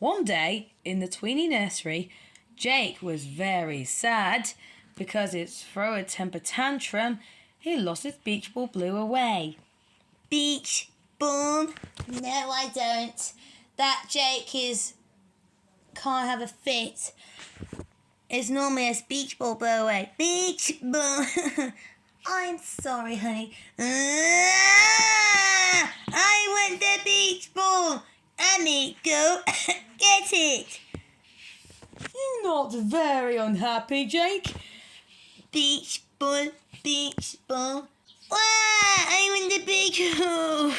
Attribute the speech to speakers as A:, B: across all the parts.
A: One day, in the tweeny nursery, Jake was very sad because its throw a temper tantrum. He lost his beach ball, blew away.
B: Beach ball? No, I don't. That Jake can't have a fit. It's normally a beach ball blow away. Beach ball. I'm sorry, honey. I want the beach ball. Annie, go get it.
A: You're not very unhappy, Jake.
B: Beach ball, beach ball. Wow, I want the beach ball.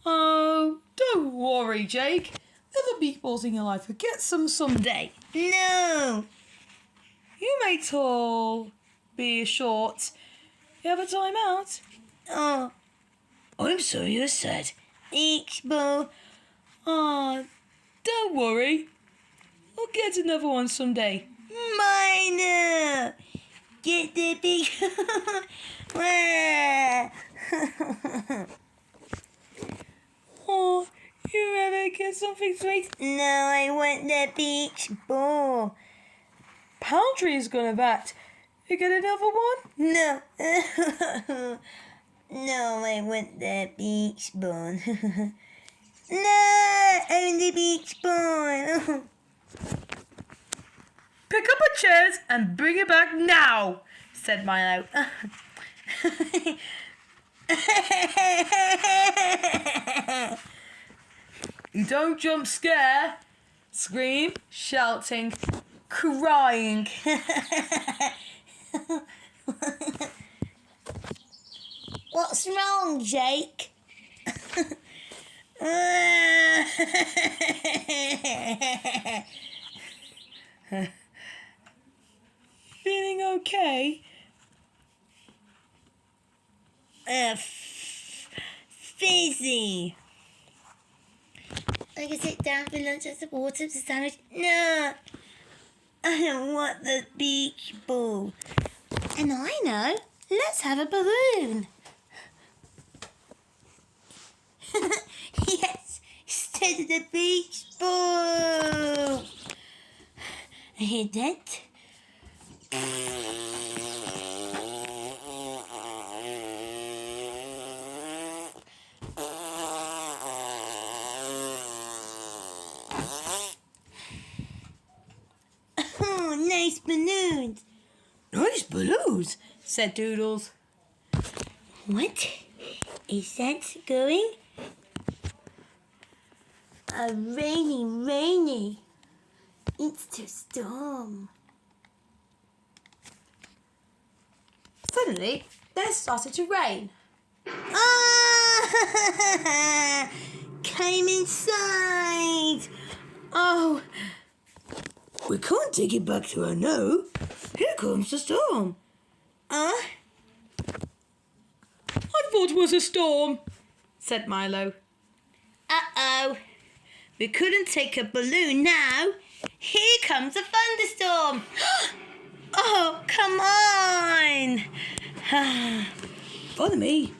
A: Oh, don't worry, Jake. Other beach balls in your life, you'll get some someday.
B: No.
A: You may tall, be short. You have a time out?
B: Oh,
A: I'm sorry you're sad.
B: beach ball.
A: Ah, don't worry. I'll get another one someday.
B: Milo, get the beach ball.
A: Oh, you ever get something sweet?
B: No, I want the beach ball.
A: Poundtree is gonna bat. You get another one?
B: No. No, I want the beach ball. No, I want the beach ball.
A: Pick up a chairs and bring it back now, said Milo. You don't jump scare, scream, shouting, crying.
B: What's wrong, Jake?
A: Feeling okay?
B: Fizzy. I can sit down for lunch at the water to sandwich. No, I don't want the beach ball. And I know. Let's have a balloon. Yes, instead of the beach ball. I hear that. Oh, nice balloons.
A: Nice balloons, said Doodles.
B: What is that going? A rainy. It's the storm.
A: Suddenly, there started to rain.
B: Ah! Came inside.
A: Oh, we can't take it back to her now. Here comes the storm. I thought it was a storm, said Milo.
B: Uh-oh. We couldn't take a balloon now. Here comes a thunderstorm. Oh, come on.
A: Follow me.